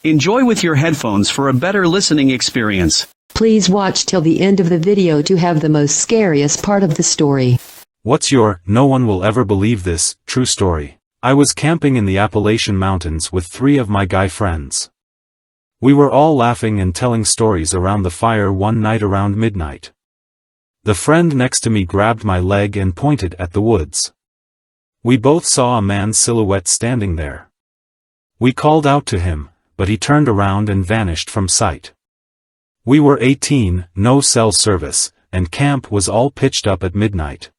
Enjoy with your headphones for a better listening experience. Please watch till the end of the video to have the most scariest part of the story. What's your, no one will ever believe this, true story? I was camping in the Appalachian Mountains with 3 of my guy friends. We were all laughing and telling stories around the fire one night around midnight. The friend next to me grabbed my leg and pointed at the woods. We both saw a man's silhouette standing there. We called out to him, but he turned around and vanished from sight. We were 18, no cell service, and camp was all pitched up at midnight.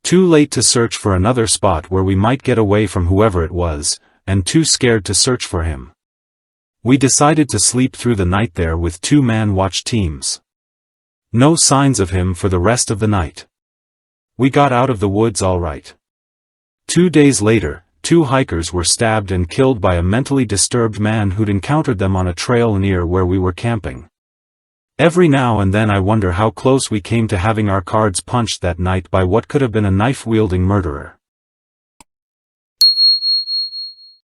Too late to search for another spot where we might get away from whoever it was, and too scared to search for him. We decided to sleep through the night there with 2-man watch teams. No signs of him for the rest of the night. We got out of the woods all right. 2 days later, 2 hikers were stabbed and killed by a mentally disturbed man who'd encountered them on a trail near where we were camping. Every now and then I wonder how close we came to having our cards punched that night by what could have been a knife-wielding murderer.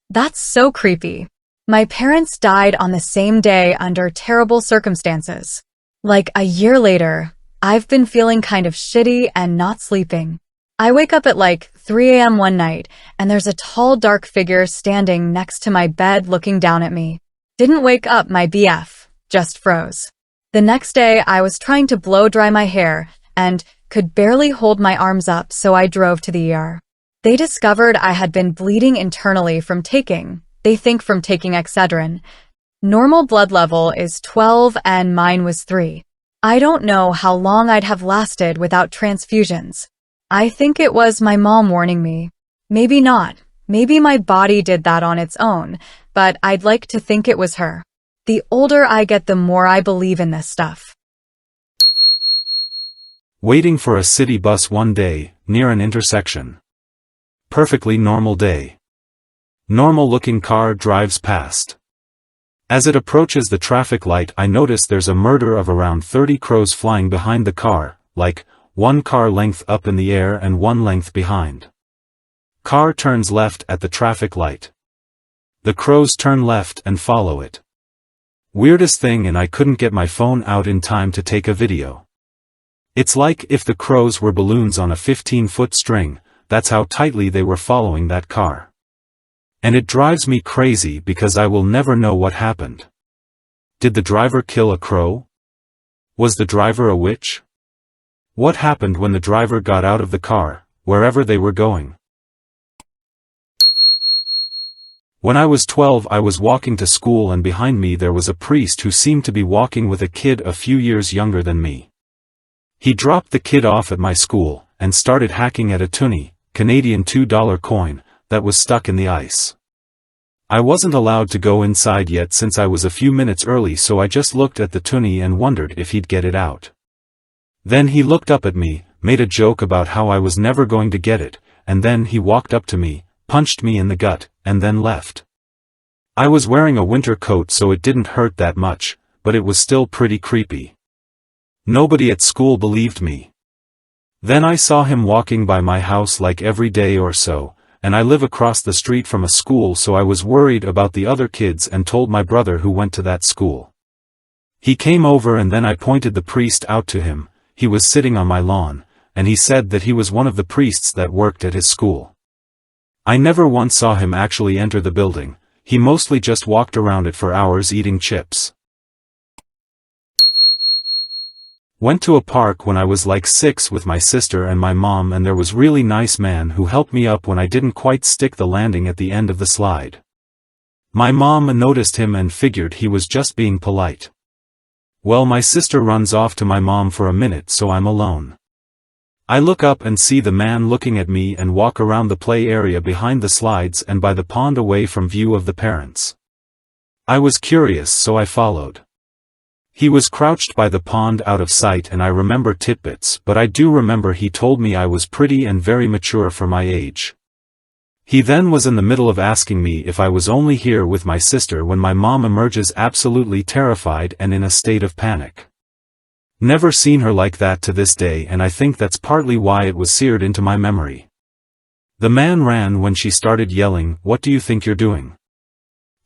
That's so creepy. My parents died on the same day under terrible circumstances. Like a year later, I've been feeling kind of shitty and not sleeping. I wake up at like 3 a.m. one night, and there's a tall dark figure standing next to my bed looking down at me. Didn't wake up my BF, just froze. The next day, I was trying to blow dry my hair and could barely hold my arms up, so I drove to the ER. They discovered I had been bleeding internally from taking Excedrin. Normal blood level is 12 and mine was 3. I don't know how long I'd have lasted without transfusions. I think it was my mom warning me. Maybe not. Maybe my body did that on its own, but I'd like to think it was her. The older I get, the more I believe in this stuff. Waiting for a city bus one day, near an intersection. Perfectly normal day. Normal-looking car drives past. As it approaches the traffic light, I notice there's a murder of around 30 crows flying behind the car, like, 1 car length up in the air and 1 length behind. Car turns left at the traffic light. The crows turn left and follow it. Weirdest thing, and I couldn't get my phone out in time to take a video. It's like if the crows were balloons on a 15-foot string, that's how tightly they were following that car. And it drives me crazy because I will never know what happened. Did the driver kill a crow? Was the driver a witch? What happened when the driver got out of the car, wherever they were going? When I was 12, I was walking to school, and behind me there was a priest who seemed to be walking with a kid a few years younger than me. He dropped the kid off at my school, and started hacking at a toonie, Canadian $2 coin, that was stuck in the ice. I wasn't allowed to go inside yet since I was a few minutes early, so I just looked at the toonie and wondered if he'd get it out. Then he looked up at me, made a joke about how I was never going to get it, and then he walked up to me, punched me in the gut, and then left. I was wearing a winter coat, so it didn't hurt that much, but it was still pretty creepy. Nobody at school believed me. Then I saw him walking by my house like every day or so, and I live across the street from a school, so I was worried about the other kids and told my brother, who went to that school. He came over, and then I pointed the priest out to him. He was sitting on my lawn, and he said that he was one of the priests that worked at his school. I never once saw him actually enter the building. He mostly just walked around it for hours eating chips. Went to a park when I was like 6 with my sister and my mom, and there was really nice man who helped me up when I didn't quite stick the landing at the end of the slide. My mom noticed him and figured he was just being polite. Well, my sister runs off to my mom for a minute, so I'm alone. I look up and see the man looking at me and walk around the play area behind the slides and by the pond away from view of the parents. I was curious, so I followed. He was crouched by the pond out of sight, and I remember tidbits, but I do remember he told me I was pretty and very mature for my age. He then was in the middle of asking me if I was only here with my sister when my mom emerges absolutely terrified and in a state of panic. Never seen her like that to this day, and I think that's partly why it was seared into my memory. The man ran when she started yelling, "What do you think you're doing?"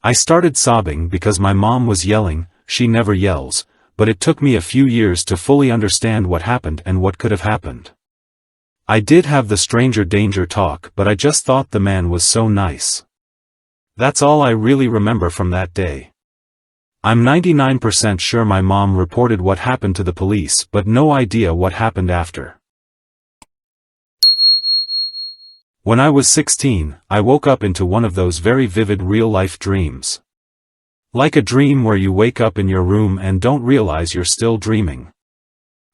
I started sobbing because my mom was yelling. She never yells, but it took me a few years to fully understand what happened and what could have happened. I did have the stranger danger talk, but I just thought the man was so nice. That's all I really remember from that day. I'm 99% sure my mom reported what happened to the police, but no idea what happened after. When I was 16, I woke up into one of those very vivid real-life dreams. Like a dream where you wake up in your room and don't realize you're still dreaming.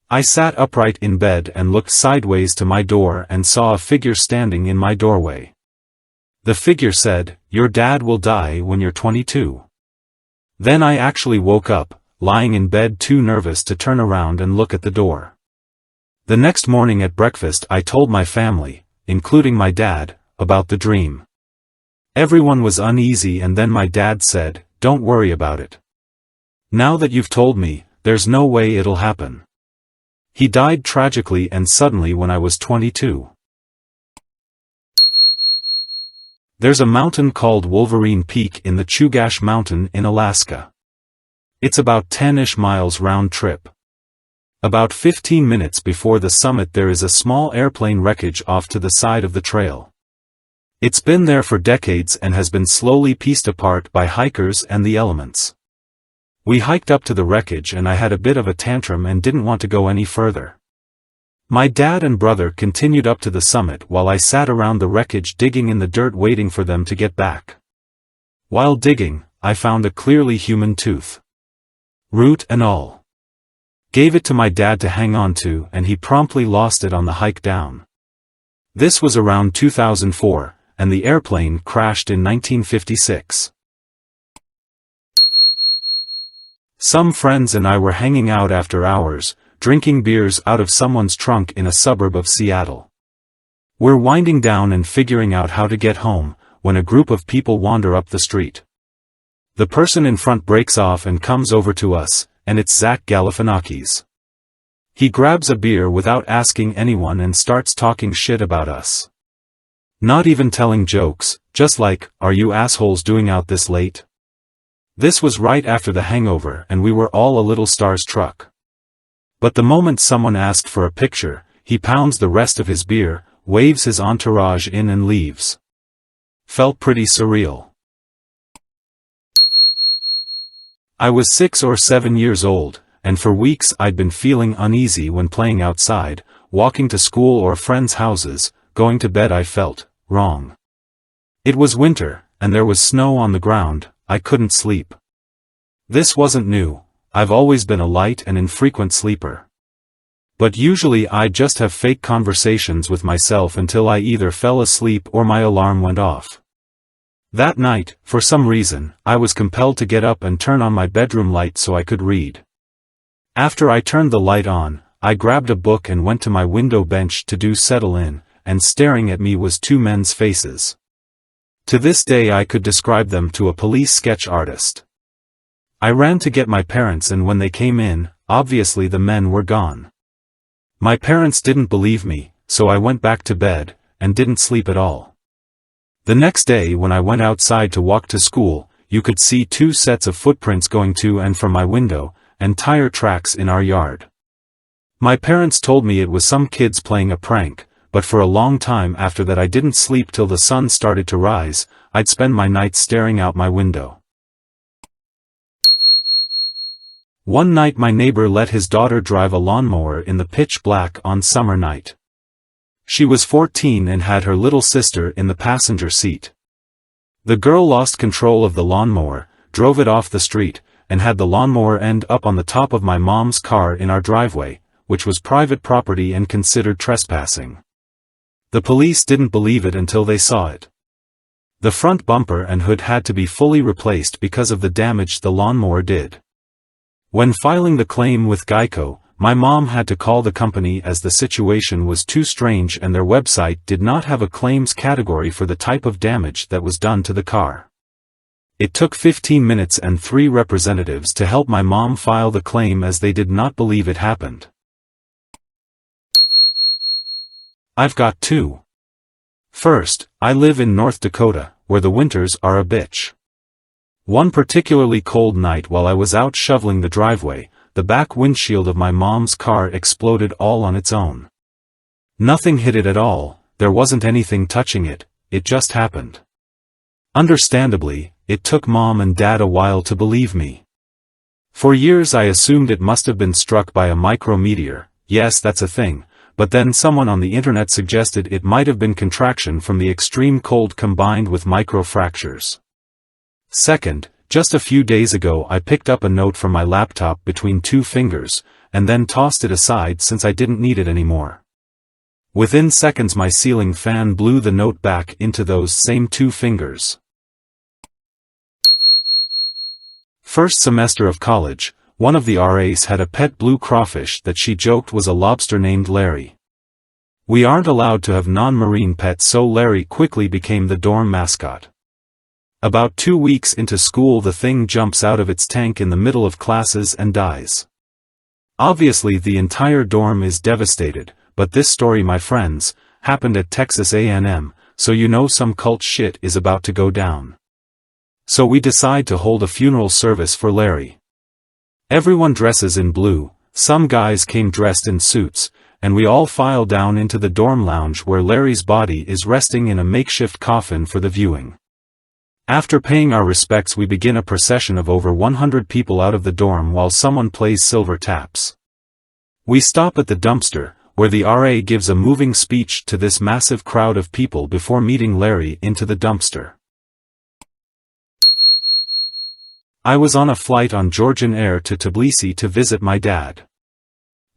I sat upright in bed and looked sideways to my door and saw a figure standing in my doorway. The figure said, "Your dad will die when you're 22. Then I actually woke up, lying in bed too nervous to turn around and look at the door. The next morning at breakfast I told my family, including my dad, about the dream. Everyone was uneasy and then my dad said, "Don't worry about it. Now that you've told me, there's no way it'll happen." He died tragically and suddenly when I was 22. There's a mountain called Wolverine Peak in the Chugach Mountain in Alaska. It's about 10-ish miles round trip. About 15 minutes before the summit there is a small airplane wreckage off to the side of the trail. It's been there for decades and has been slowly pieced apart by hikers and the elements. We hiked up to the wreckage and I had a bit of a tantrum and didn't want to go any further. My dad and brother continued up to the summit while I sat around the wreckage digging in the dirt waiting for them to get back. While digging, I found a clearly human tooth. Root and all. Gave it to my dad to hang on to and he promptly lost it on the hike down. This was around 2004, and the airplane crashed in 1956. Some friends and I were hanging out after hours, drinking beers out of someone's trunk in a suburb of Seattle. We're winding down and figuring out how to get home, when a group of people wander up the street. The person in front breaks off and comes over to us, and it's Zach Galifianakis. He grabs a beer without asking anyone and starts talking shit about us. Not even telling jokes, just like, "Are you assholes doing out this late?" This was right after the hangover and we were all a little starstruck. But the moment someone asked for a picture, he pounds the rest of his beer, waves his entourage in and leaves. Felt pretty surreal. I was 6 or 7 years old, and for weeks I'd been feeling uneasy when playing outside, walking to school or friends' houses. Going to bed I felt wrong. It was winter, and there was snow on the ground. I couldn't sleep. This wasn't new. I've always been a light and infrequent sleeper. But usually I'd just have fake conversations with myself until I either fell asleep or my alarm went off. That night, for some reason, I was compelled to get up and turn on my bedroom light so I could read. After I turned the light on, I grabbed a book and went to my window bench to do settle in, and staring at me was two men's faces. To this day I could describe them to a police sketch artist. I ran to get my parents and when they came in, obviously the men were gone. My parents didn't believe me, so I went back to bed, and didn't sleep at all. The next day when I went outside to walk to school, you could see 2 sets of footprints going to and from my window, and tire tracks in our yard. My parents told me it was some kids playing a prank, but for a long time after that I didn't sleep till the sun started to rise. I'd spend my nights staring out my window. One night my neighbor let his daughter drive a lawnmower in the pitch black on summer night. She was 14 and had her little sister in the passenger seat. The girl lost control of the lawnmower, drove it off the street, and had the lawnmower end up on the top of my mom's car in our driveway, which was private property and considered trespassing. The police didn't believe it until they saw it. The front bumper and hood had to be fully replaced because of the damage the lawnmower did. When filing the claim with Geico, my mom had to call the company as the situation was too strange and their website did not have a claims category for the type of damage that was done to the car. It took 15 minutes and 3 representatives to help my mom file the claim as they did not believe it happened. I've got 2. First, I live in North Dakota, where the winters are a bitch. One particularly cold night while I was out shoveling the driveway, the back windshield of my mom's car exploded all on its own. Nothing hit it at all, there wasn't anything touching it, it just happened. Understandably, it took Mom and Dad a while to believe me. For years I assumed it must have been struck by a micrometeor, yes that's a thing, but then someone on the internet suggested it might have been contraction from the extreme cold combined with microfractures. Second, just a few days ago I picked up a note from my laptop between 2 fingers, and then tossed it aside since I didn't need it anymore. Within seconds my ceiling fan blew the note back into those same 2 fingers. First semester of college, one of the RAs had a pet blue crawfish that she joked was a lobster named Larry. We aren't allowed to have non-marine pets, so Larry quickly became the dorm mascot. About 2 weeks into school the thing jumps out of its tank in the middle of classes and dies. Obviously the entire dorm is devastated, but this story, my friends, happened at Texas A&M, so you know some cult shit is about to go down. So we decide to hold a funeral service for Larry. Everyone dresses in blue, some guys came dressed in suits, and we all file down into the dorm lounge where Larry's body is resting in a makeshift coffin for the viewing. After paying our respects we begin a procession of over 100 people out of the dorm while someone plays silver taps. We stop at the dumpster, where the RA gives a moving speech to this massive crowd of people before meeting Larry into the dumpster. I was on a flight on Georgian Air to Tbilisi to visit my dad.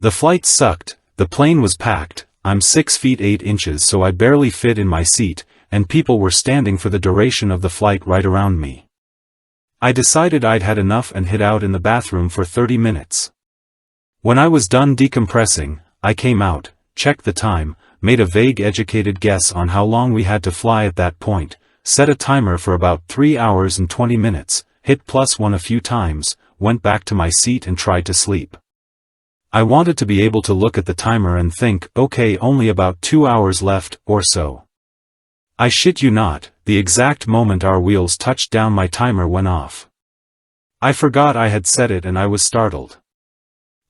The flight sucked, the plane was packed, I'm 6 feet 8 inches so I barely fit in my seat, and people were standing for the duration of the flight right around me. I decided I'd had enough and hid out in the bathroom for 30 minutes. When I was done decompressing, I came out, checked the time, made a vague educated guess on how long we had to fly at that point, set a timer for about 3 hours and 20 minutes, hit +1 a few times, went back to my seat and tried to sleep. I wanted to be able to look at the timer and think, okay, only about 2 hours left, or so. I shit you not, the exact moment our wheels touched down my timer went off. I forgot I had set it and I was startled.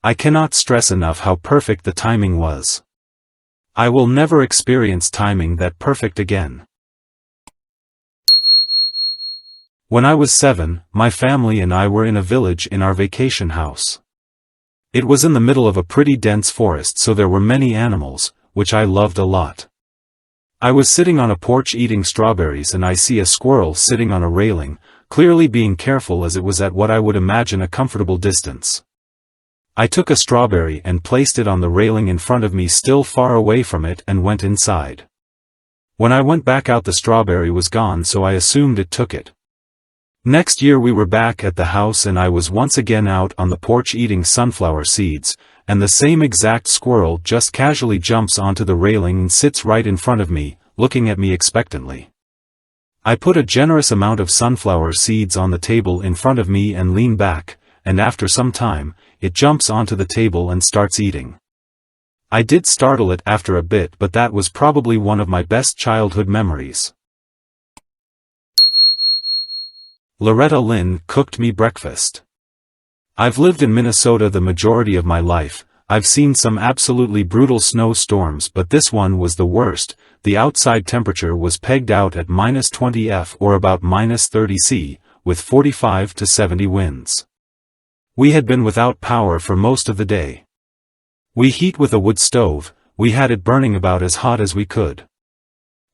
I cannot stress enough how perfect the timing was. I will never experience timing that perfect again. When I was 7, my family and I were in a village in our vacation house. It was in the middle of a pretty dense forest, so there were many animals, which I loved a lot. I was sitting on a porch eating strawberries and I see a squirrel sitting on a railing, clearly being careful as it was at what I would imagine a comfortable distance. I took a strawberry and placed it on the railing in front of me, still far away from it, and went inside. When I went back out the strawberry was gone, so I assumed it took it. Next year we were back at the house and I was once again out on the porch eating sunflower seeds, and the same exact squirrel just casually jumps onto the railing and sits right in front of me, looking at me expectantly. I put a generous amount of sunflower seeds on the table in front of me and lean back, and after some time, it jumps onto the table and starts eating. I did startle it after a bit, but that was probably one of my best childhood memories. Loretta Lynn cooked me breakfast. I've lived in Minnesota the majority of my life. I've seen some absolutely brutal snowstorms, but this one was the worst. The outside temperature was pegged out at -20 F or about -30 C, with 45 to 70 winds. We had been without power for most of the day. We heat with a wood stove, we had it burning about as hot as we could.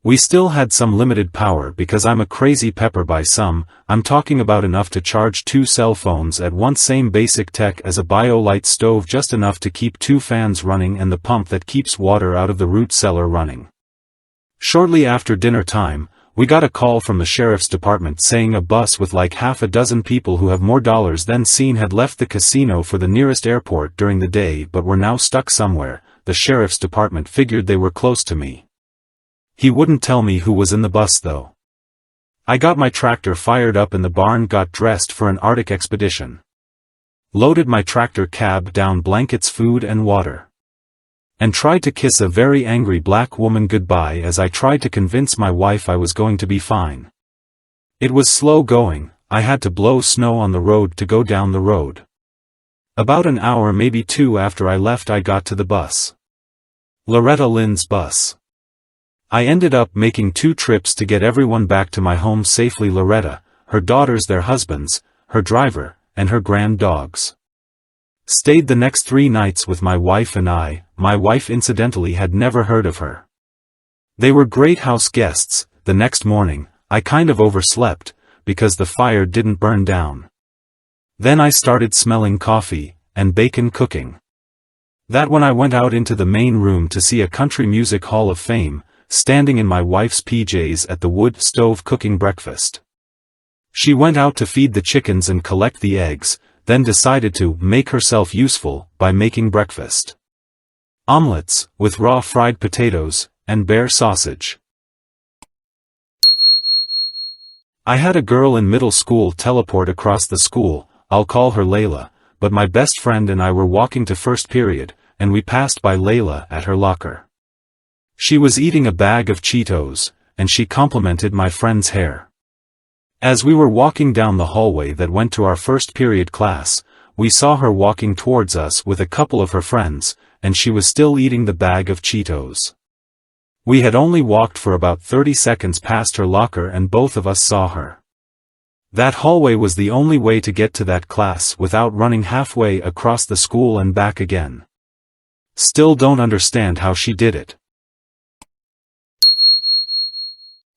We still had some limited power because I'm a crazy pepper by some, I'm talking about enough to charge 2 cell phones at once, same basic tech as a BioLite stove, just enough to keep 2 fans running and the pump that keeps water out of the root cellar running. Shortly after dinner time, we got a call from the sheriff's department saying a bus with like half a dozen people who have more dollars than seen had left the casino for the nearest airport during the day but were now stuck somewhere. The sheriff's department figured they were close to me. He wouldn't tell me who was in the bus though. I got my tractor fired up in the barn, got dressed for an Arctic expedition. Loaded my tractor cab down blankets, food and water. And tried to kiss a very angry black woman goodbye as I tried to convince my wife I was going to be fine. It was slow going, I had to blow snow on the road to go down the road. About an hour, maybe 2 after I left, I got to the bus. Loretta Lynn's bus. I ended up making 2 trips to get everyone back to my home safely: Loretta, her daughters, their husbands, her driver, and her grand dogs. Stayed the next 3 nights with my wife and I. My wife incidentally had never heard of her. They were great house guests. The next morning, I kind of overslept, because the fire didn't burn down. Then I started smelling coffee and bacon cooking. That when I went out into the main room to see a country music hall of fame, standing in my wife's PJs at the wood stove cooking breakfast. She went out to feed the chickens and collect the eggs, then decided to make herself useful by making breakfast. Omelets, with raw fried potatoes, and bear sausage. I had a girl in middle school teleport across the school. I'll call her Layla, but my best friend and I were walking to first period, and we passed by Layla at her locker. She was eating a bag of Cheetos, and she complimented my friend's hair. As we were walking down the hallway that went to our first period class, we saw her walking towards us with a couple of her friends, and she was still eating the bag of Cheetos. We had only walked for about 30 seconds past her locker and both of us saw her. That hallway was the only way to get to that class without running halfway across the school and back again. Still don't understand how she did it.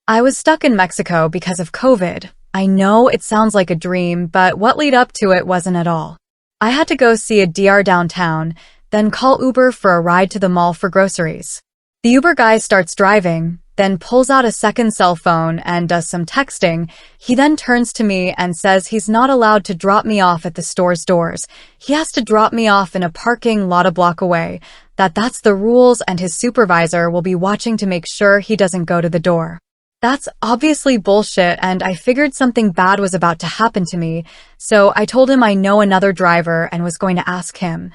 I was stuck in Mexico because of COVID. I know it sounds like a dream, but what led up to it wasn't at all. I had to go see a DR downtown, then call Uber for a ride to the mall for groceries. The Uber guy starts driving, then pulls out a second cell phone and does some texting. He then turns to me and says he's not allowed to drop me off at the store's doors. He has to drop me off in a parking lot a block away, that's the rules, and his supervisor will be watching to make sure he doesn't go to the door. That's obviously bullshit, and I figured something bad was about to happen to me, so I told him I know another driver and was going to ask him.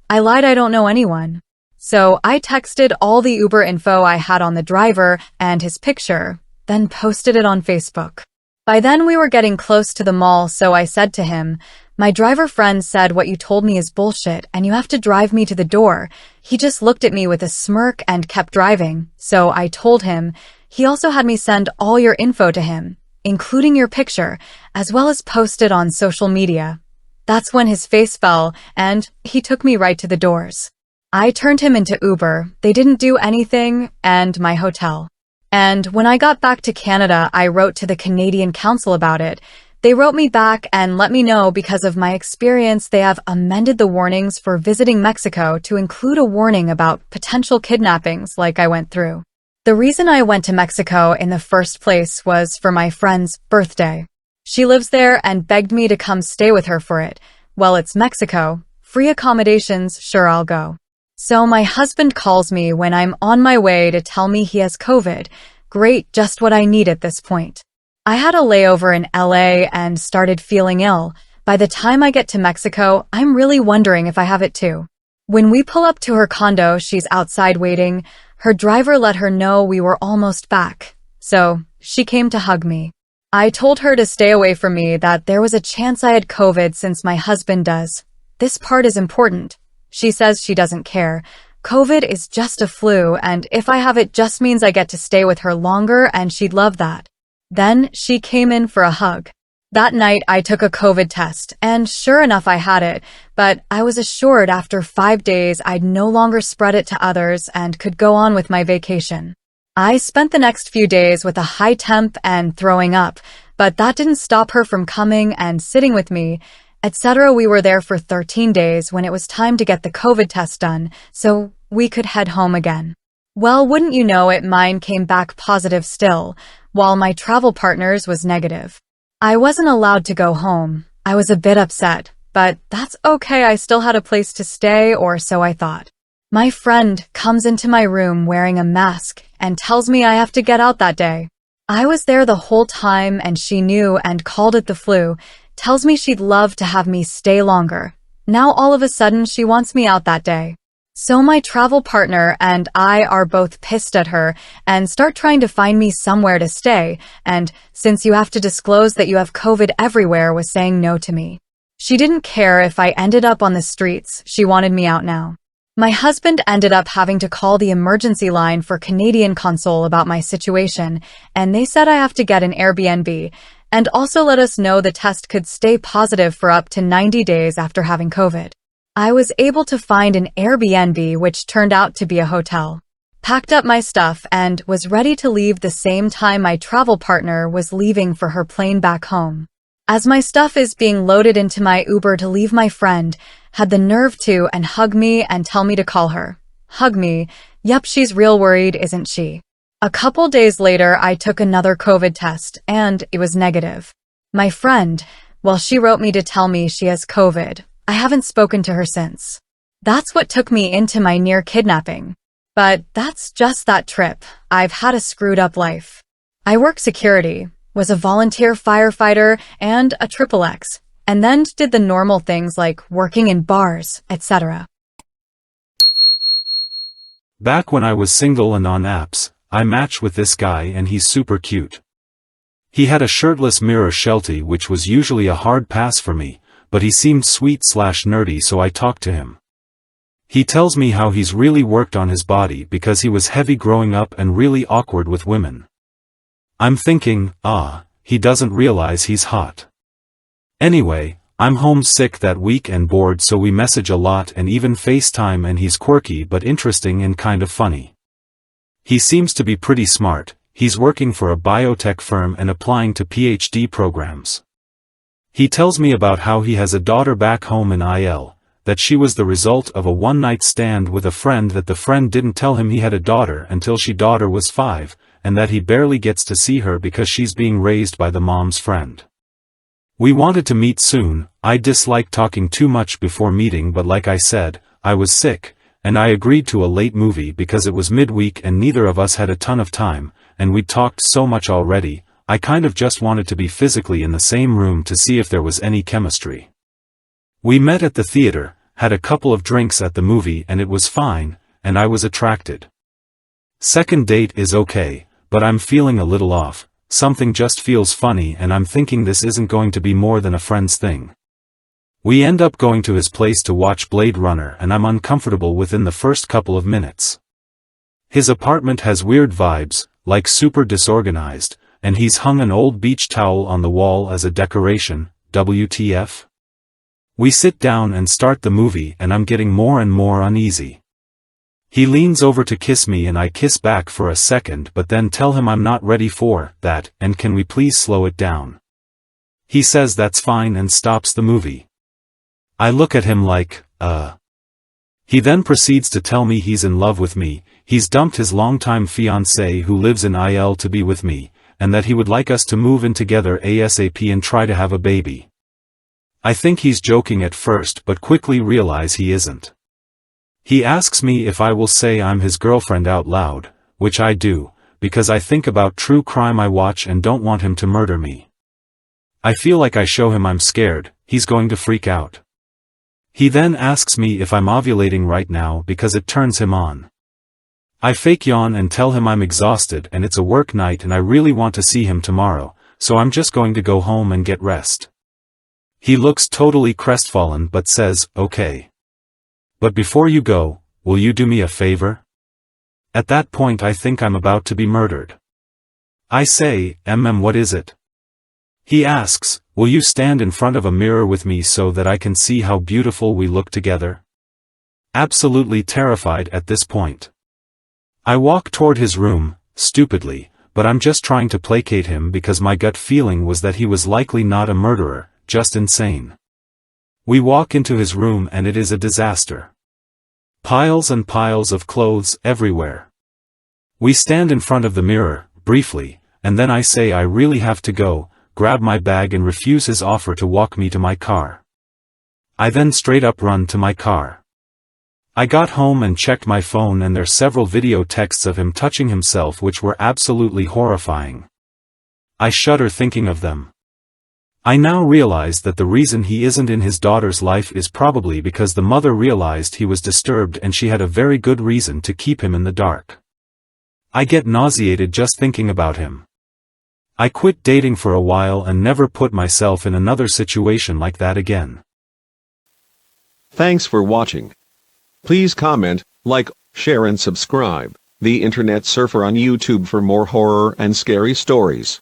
I lied, I don't know anyone. So I texted all the Uber info I had on the driver and his picture, then posted it on Facebook. By then we were getting close to the mall, so I said to him, "My driver friend said what you told me is bullshit and you have to drive me to the door." He just looked at me with a smirk and kept driving, so I told him. He also had me send all your info to him, including your picture, as well as post it on social media. That's when his face fell, and he took me right to the doors. I turned him into Uber, they didn't do anything, and my hotel. And when I got back to Canada, I wrote to the Canadian Council about it. They wrote me back and let me know because of my experience they have amended the warnings for visiting Mexico to include a warning about potential kidnappings like I went through. The reason I went to Mexico in the first place was for my friend's birthday. She lives there and begged me to come stay with her for it. Well, it's Mexico. Free accommodations, sure, I'll go. So my husband calls me when I'm on my way to tell me he has COVID. Great, just what I need at this point. I had a layover in LA and started feeling ill. By the time I get to Mexico, I'm really wondering if I have it too. When we pull up to her condo, she's outside waiting. Her driver let her know we were almost back. So she came to hug me. I told her to stay away from me, that there was a chance I had COVID since my husband does. This part is important. She says she doesn't care. COVID is just a flu, and if I have it just means I get to stay with her longer, and she'd love that. Then she came in for a hug. That night I took a COVID test, and sure enough I had it, but I was assured after 5 days I'd no longer spread it to others and could go on with my vacation. I spent the next few days with a high temp and throwing up, but that didn't stop her from coming and sitting with me, etc. We were there for 13 days when it was time to get the COVID test done, so we could head home again. Well, wouldn't you know it, mine came back positive still, while my travel partner's was negative. I wasn't allowed to go home. I was a bit upset, but that's okay, I still had a place to stay, or so I thought. My friend comes into my room wearing a mask and tells me I have to get out that day. I was there the whole time and she knew and called it the flu, tells me she'd love to have me stay longer. Now all of a sudden she wants me out that day. So my travel partner and I are both pissed at her and start trying to find me somewhere to stay, and since you have to disclose that you have COVID everywhere, was saying no to me. She didn't care if I ended up on the streets, she wanted me out now. My husband ended up having to call the emergency line for Canadian Consul about my situation, and they said I have to get an Airbnb, and also let us know the test could stay positive for up to 90 days after having COVID. I was able to find an Airbnb, which turned out to be a hotel. Packed up my stuff and was ready to leave the same time my travel partner was leaving for her plane back home. As my stuff is being loaded into my Uber to leave, my friend had the nerve to and hug me and tell me to call her. Hug me? Yep, she's real worried, isn't she? A couple days later, I took another COVID test and it was negative. My friend, well, she wrote me to tell me she has COVID. I haven't spoken to her since. That's what took me into my near kidnapping. But that's just that trip. I've had a screwed up life. I work security, was a volunteer firefighter and a XXX, and then did the normal things like working in bars, etc. Back when I was single and on apps, I matched with this guy and he's super cute. He had a shirtless mirror sheltie, which was usually a hard pass for me, but he seemed sweet/nerdy, so I talked to him. He tells me how he's really worked on his body because he was heavy growing up and really awkward with women. I'm thinking, he doesn't realize he's hot. Anyway, I'm homesick that week and bored, so we message a lot and even FaceTime, and he's quirky but interesting and kind of funny. He seems to be pretty smart. He's working for a biotech firm and applying to PhD programs. He tells me about how he has a daughter back home in IL, that she was the result of a one-night stand with a friend, that the friend didn't tell him he had a daughter until she daughter was 5, and that he barely gets to see her because she's being raised by the mom's friend. We wanted to meet soon. I dislike talking too much before meeting, but like I said, I was sick, and I agreed to a late movie because it was midweek and neither of us had a ton of time, and we'd talked so much already. I kind of just wanted to be physically in the same room to see if there was any chemistry. We met at the theater, had a couple of drinks at the movie, and it was fine, and I was attracted. Second date is okay, but I'm feeling a little off. Something just feels funny, and I'm thinking this isn't going to be more than a friend's thing. We end up going to his place to watch Blade Runner, and I'm uncomfortable within the first couple of minutes. His apartment has weird vibes, like super disorganized, and he's hung an old beach towel on the wall as a decoration. WTF? We sit down and start the movie, and I'm getting more and more uneasy. He leans over to kiss me and I kiss back for a second, but then tell him I'm not ready for that, and can we please slow it down? He says that's fine and stops the movie. I look at him like, He then proceeds to tell me he's in love with me, he's dumped his longtime fiancée who lives in IL to be with me, and that he would like us to move in together ASAP and try to have a baby. I think he's joking at first, but quickly realize he isn't. He asks me if I will say I'm his girlfriend out loud, which I do, because I think about true crime I watch and don't want him to murder me. I feel like I show him I'm scared, he's going to freak out. He then asks me if I'm ovulating right now because it turns him on. I fake yawn and tell him I'm exhausted and it's a work night and I really want to see him tomorrow, so I'm just going to go home and get rest. He looks totally crestfallen but says, okay. But before you go, will you do me a favor? At that point I think I'm about to be murdered. I say, what is it? He asks, will you stand in front of a mirror with me so that I can see how beautiful we look together? Absolutely terrified at this point. I walk toward his room, stupidly, but I'm just trying to placate him because my gut feeling was that he was likely not a murderer, just insane. We walk into his room and it is a disaster. Piles and piles of clothes everywhere. We stand in front of the mirror, briefly, and then I say I really have to go, grab my bag and refuse his offer to walk me to my car. I then straight up run to my car. I got home and checked my phone and there's several video texts of him touching himself which were absolutely horrifying. I shudder thinking of them. I now realize that the reason he isn't in his daughter's life is probably because the mother realized he was disturbed and she had a very good reason to keep him in the dark. I get nauseated just thinking about him. I quit dating for a while and never put myself in another situation like that again. Thanks for watching. Please comment, like, share and subscribe. The Internet Surfer on YouTube for more horror and scary stories.